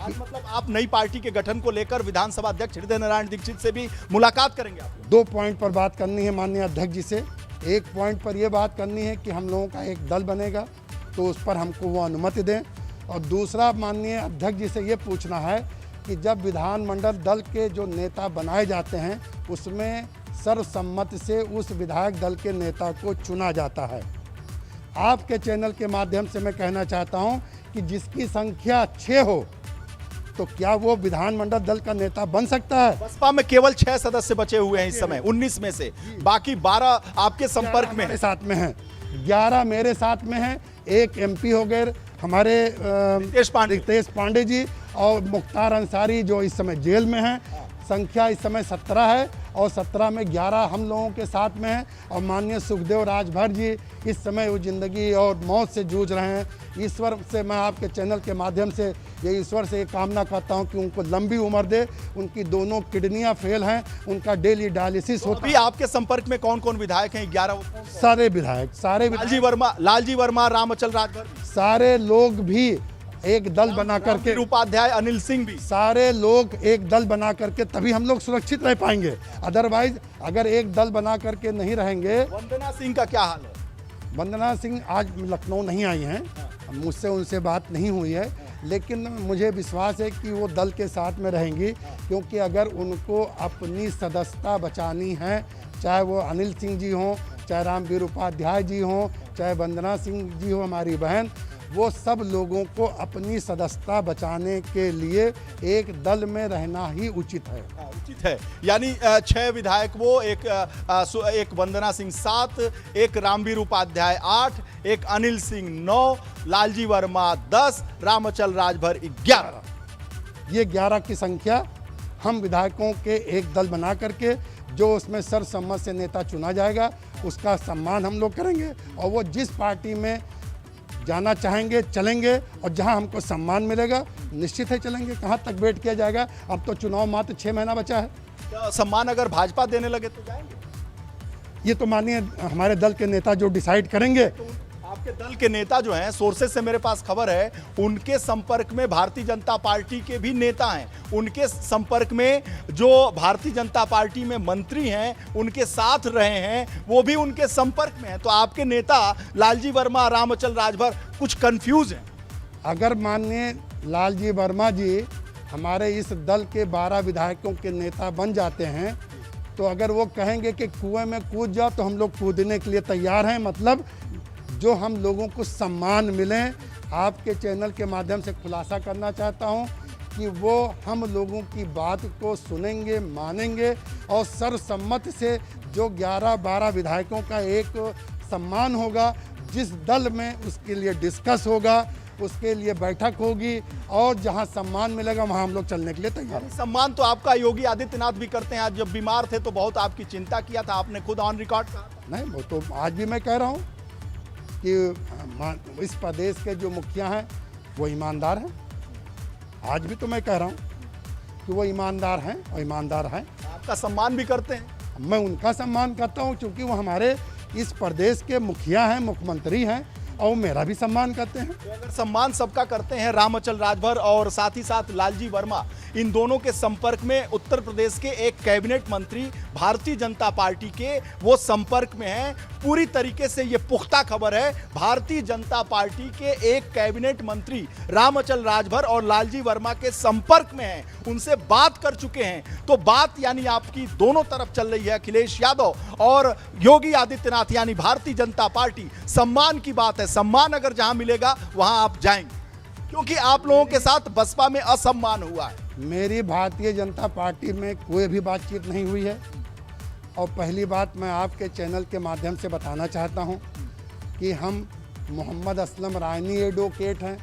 आज मतलब आप नई पार्टी के गठन को लेकर विधानसभा अध्यक्ष हृदय नारायण दीक्षित से भी मुलाकात करेंगे आप? 2 पॉइंट पर बात करनी है माननीय अध्यक्ष जी से। एक पॉइंट पर यह बात करनी है कि हम लोगों का एक दल बनेगा तो उस पर हमको वो अनुमति दें, और दूसरा माननीय अध्यक्ष जी से ये पूछना है कि जब विधानमंडल दल के जो नेता बनाए जाते हैं उसमें सर्वसम्मति से उस विधायक दल के नेता को चुना जाता है। आपके चैनल के माध्यम से मैं कहना चाहता हूं कि जिसकी संख्या 6 हो तो क्या वो विधानमंडल दल का नेता बन सकता है? बसपा में केवल 6 सदस्य बचे हुए हैं इस समय 19 में से, बाकी 12 आपके संपर्क में मेरे साथ में हैं, 11 मेरे साथ में हैं, 1 MP हो गए हमारे रितेश पांडे जी, और मुख्तार अंसारी जो इस समय जेल में हैं। संख्या इस समय 17 है और 17 में 11 हम लोगों के साथ में हैं, और माननीय सुखदेव राजभर जी इस समय वो ज़िंदगी और मौत से जूझ रहे हैं। ईश्वर से मैं आपके चैनल के माध्यम से ये ईश्वर से ये कामना करता हूं कि उनको लंबी उम्र दे। उनकी दोनों किडनियां फेल हैं, उनका डेली डायलिसिस होता है। अभी आपके संपर्क में कौन कौन विधायक हैं? 11 सारे विधायक लालजी वर्मा, रामचल राजभर, सारे लोग भी एक दल बना करके, उपाध्याय, अनिल सिंह भी, सारे लोग एक दल बना करके तभी हम लोग सुरक्षित रह पाएंगे। अदरवाइज अगर एक दल बना करके नहीं रहेंगे। वंदना सिंह का क्या हाल है? वंदना सिंह आज लखनऊ नहीं आई हैं, मुझसे उनसे बात नहीं हुई है, लेकिन मुझे विश्वास है कि वो दल के साथ में रहेंगी, क्योंकि अगर उनको अपनी सदस्यता बचानी है, चाहे वो अनिल सिंह जी हों, चाहे रामवीर उपाध्याय जी हों, चाहे वंदना सिंह जी हो हमारी बहन, वो सब लोगों को अपनी सदस्यता बचाने के लिए एक दल में रहना ही उचित है। उचित है, यानी 6 विधायक वो, एक वंदना सिंह 7, एक रामवीर उपाध्याय 8, एक अनिल सिंह 9, लालजी वर्मा 10, रामचल राजभर 11। ये 11 की संख्या हम विधायकों के एक दल बना करके जो उसमें सर्वसम्मत से नेता चुना जाएगा उसका सम्मान हम लोग करेंगे, और वो जिस पार्टी में जाना चाहेंगे चलेंगे, और जहां हमको सम्मान मिलेगा निश्चित है चलेंगे। कहां तक वेट किया जाएगा? अब तो चुनाव मात्र 6 महीना बचा है। तो सम्मान अगर भाजपा देने लगे तो जाएंगे? ये तो मानिए हमारे दल के नेता जो डिसाइड करेंगे। तो आपके दल के नेता जो हैं, सोर्सेज से मेरे पास खबर है, उनके संपर्क में भारतीय जनता पार्टी के भी नेता हैं, उनके संपर्क में जो भारतीय जनता पार्टी में मंत्री हैं, उनके साथ रहे हैं, वो भी उनके संपर्क में हैं। तो आपके नेता लालजी वर्मा, रामचल राजभर कुछ कंफ्यूज हैं? अगर माननीय लालजी वर्मा जी हमारे इस दल के 12 विधायकों के नेता बन जाते हैं, तो अगर वो कहेंगे कि कुएं में कूद जाओ तो हम लोग कूदने के लिए तैयार हैं। मतलब जो हम लोगों को सम्मान मिले, आपके चैनल के माध्यम से खुलासा करना चाहता हूं कि वो हम लोगों की बात को सुनेंगे, मानेंगे, और सर्वसम्मति से जो 11-12 विधायकों का एक सम्मान होगा, जिस दल में उसके लिए डिस्कस होगा, उसके लिए बैठक होगी, और जहां सम्मान मिलेगा वहां हम लोग चलने के लिए तैयार हैं। सम्मान तो आपका योगी आदित्यनाथ भी करते हैं। आज जब बीमार थे तो बहुत आपकी चिंता किया था, आपने खुद ऑन रिकॉर्ड कहा। नहीं, वो तो आज भी मैं कह रहा हूँ कि इस प्रदेश के जो मुखिया हैं वो ईमानदार हैं। आज भी तो मैं कह रहा हूँ कि वो ईमानदार हैं और ईमानदार हैं। आपका सम्मान भी करते हैं? मैं उनका सम्मान करता हूँ क्योंकि वो हमारे इस प्रदेश के मुखिया हैं, मुख्यमंत्री हैं, और मेरा भी सम्मान करते हैं। तो अगर सम्मान सबका करते हैं, रामचल राजभर और साथ ही साथ लालजी वर्मा, इन दोनों के संपर्क में उत्तर प्रदेश के एक कैबिनेट मंत्री भारतीय जनता पार्टी के वो संपर्क में हैं। पूरी तरीके से ये पुख्ता खबर है, भारतीय जनता पार्टी के एक कैबिनेट मंत्री रामचल राजभर और लालजी वर्मा के संपर्क में हैं, उनसे बात कर चुके हैं। तो बात यानी आपकी दोनों तरफ चल रही है, अखिलेश यादव और योगी आदित्यनाथ, यानी भारतीय जनता पार्टी। सम्मान की बात है, सम्मान अगर जहां मिलेगा वहां आप जाएंगे, क्योंकि आप लोगों के साथ बसपा में असम्मान हुआ है। मेरी भारतीय जनता पार्टी में कोई भी बातचीत नहीं हुई है, और पहली बात मैं आपके चैनल के माध्यम से बताना चाहता हूं कि हम मोहम्मद असलम रायनी एडवोकेट हैं।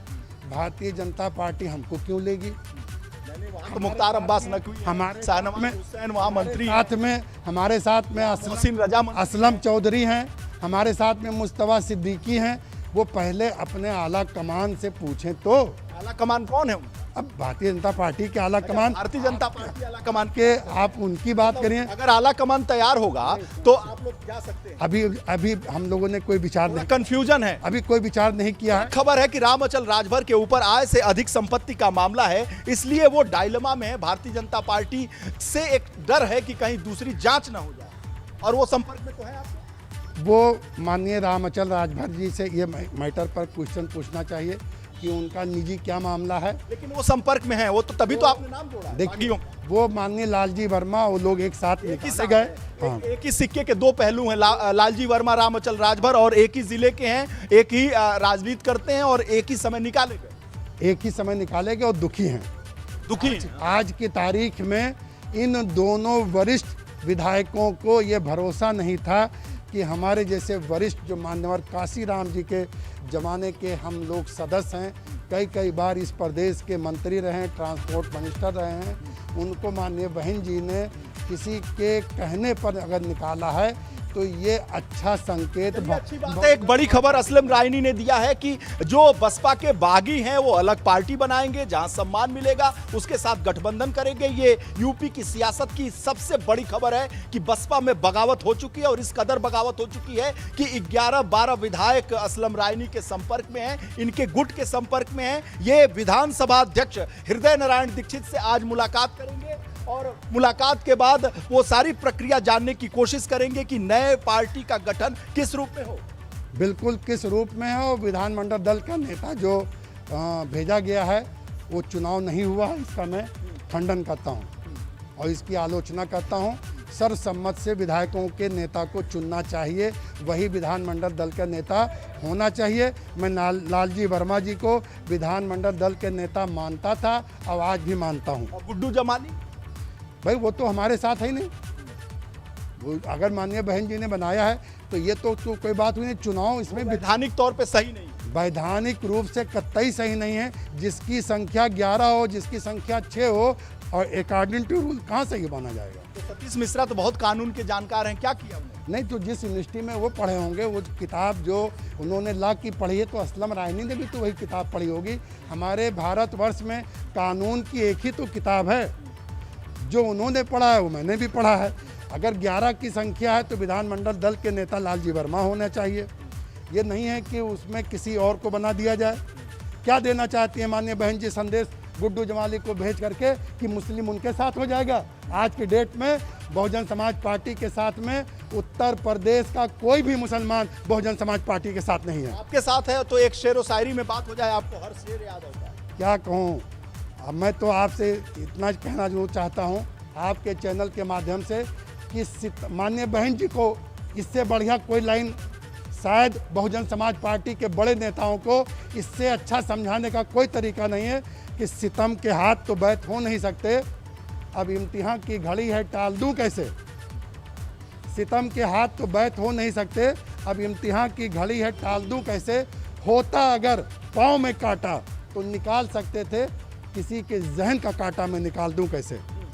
भारतीय जनता पार्टी हमको क्यों लेगी? तो मुख्तार अब्बास नकवी, हमारे वहाँ मंत्री, साथ में हमारे साथ में असलम चौधरी हैं, हमारे साथ में मुस्तफा सिद्दीकी हैं। वो पहले अपने आला कमान से पूछें तो। आला कमान कौन है? अब भारतीय जनता पार्टी के आला कमान, भारतीय जनता पार्टी आला कमान के आप उनकी बात करिए। अगर आला कमान तैयार होगा तो आप लोग जा सकते हैं। अभी हम लोगों ने कोई विचार नहीं, कंफ्यूजन है, अभी कोई विचार नहीं किया है। खबर है कि रामअचल राजभर के ऊपर आय से अधिक संपत्ति का मामला है, इसलिए वो डायलेमा में है। भारतीय जनता पार्टी से एक डर है कि कहीं दूसरी जांच ना हो जाए, और वो संपर्क में तो है आपको। वो माननीय रामअचल राजभर जी से ये मैटर पर क्वेश्चन पूछना चाहिए कि उनका निजी क्या मामला है। लेकिन वो संपर्क में है, वो तो तभी तो आपने नाम जोड़ा है। देखिए, वो माननीय लालजी वर्मा, वो लोग एक साथ निकाले गए। हाँ, एक ही सिक्के के दो पहलू हैं। लालजी वर्मा, रामअचल राजभर, और एक ही जिले के हैं, एक ही राजनीति करते हैं और एक ही समय निकाले गए। एक ही समय निकाले गए और दुखी हैं। दुखी आज की तारीख में इन दोनों वरिष्ठ विधायकों को ये भरोसा नहीं था कि हमारे जैसे वरिष्ठ, जो मान्यवर काशीराम जी के ज़माने के हम लोग सदस्य हैं, कई बार इस प्रदेश के मंत्री रहे हैं, ट्रांसपोर्ट मिनिस्टर रहे हैं, उनको माननीय बहन जी ने किसी के कहने पर अगर निकाला है तो ये अच्छा संकेत। अच्छी बात है। एक बड़ी खबर असलम रायनी ने दिया है कि जो बसपा के बागी हैं वो अलग पार्टी बनाएंगे, जहां सम्मान मिलेगा उसके साथ गठबंधन करेंगे। ये यूपी की सियासत की सबसे बड़ी खबर है कि बसपा में बगावत हो चुकी है, और इस कदर बगावत हो चुकी है कि 11-12 विधायक असलम रायनी के संपर्क में हैं, इनके गुट के संपर्क में हैं। ये विधानसभा अध्यक्ष हृदय नारायण दीक्षित से आज मुलाकात करेंगे, और मुलाकात के बाद वो सारी प्रक्रिया जानने की कोशिश करेंगे कि नए पार्टी का गठन किस रूप में हो। बिल्कुल किस रूप में है, और विधानमंडल दल का नेता जो भेजा गया है वो चुनाव नहीं हुआ है, इसका मैं खंडन करता हूँ और इसकी आलोचना करता हूँ। सर्वसम्मत से विधायकों के नेता को चुनना चाहिए, वही विधानमंडल दल का नेता होना चाहिए। मैं लालजी वर्मा जी को विधानमंडल दल के नेता मानता था और आज भी मानता हूँ। और गुड्डू जमाली भाई वो तो हमारे साथ है ही नहीं, वो अगर माननीय बहन जी ने बनाया है तो ये तो कोई बात हुई नहीं। चुनाव इसमें वैधानिक तौर पे सही नहीं, वैधानिक रूप से कतई सही नहीं है। जिसकी संख्या 11 हो, जिसकी संख्या 6 हो, और अकॉर्डिंग टू रूल कहाँ से ये माना जाएगा। तो सतीश मिश्रा तो बहुत कानून के जानकार हैं, क्या किया उन्होंने? नहीं तो जिस यूनिवर्सिटी में वो पढ़े होंगे, वो किताब जो उन्होंने लॉ की पढ़ी है, तो असलम रायनी ने भी तो वही किताब पढ़ी होगी। हमारे भारतवर्ष में कानून की एक ही तो किताब है, जो उन्होंने पढ़ा है वो मैंने भी पढ़ा है। अगर 11 की संख्या है तो विधानमंडल दल के नेता लालजी वर्मा होना चाहिए। ये नहीं है कि उसमें किसी और को बना दिया जाए। क्या देना चाहती है माननीय बहन जी संदेश गुड्डू जमाली को भेज करके कि मुस्लिम उनके साथ हो जाएगा? आज की डेट में बहुजन समाज पार्टी के साथ में उत्तर प्रदेश का कोई भी मुसलमान बहुजन समाज पार्टी के साथ नहीं है। आपके साथ है तो एक शेर व शायरी में बात हो जाए, आपको हर शेर याद होता है। क्या कहूँ, अब मैं तो आपसे इतना कहना जरूर चाहता हूँ आपके चैनल के माध्यम से कि माननीय बहन जी को इससे बढ़िया कोई लाइन शायद बहुजन समाज पार्टी के बड़े नेताओं को इससे अच्छा समझाने का कोई तरीका नहीं है कि सितम के हाथ तो बैत हो नहीं सकते, अब इम्तिहान की घड़ी है टाल दूं कैसे। सितम के हाथ तो बैत हो नहीं सकते, अब इम्तिहान की घड़ी है टाल दूं कैसे। होता अगर पाँव में कांटा तो निकाल सकते थे, किसी के जहन का कांटा में निकाल दूं कैसे।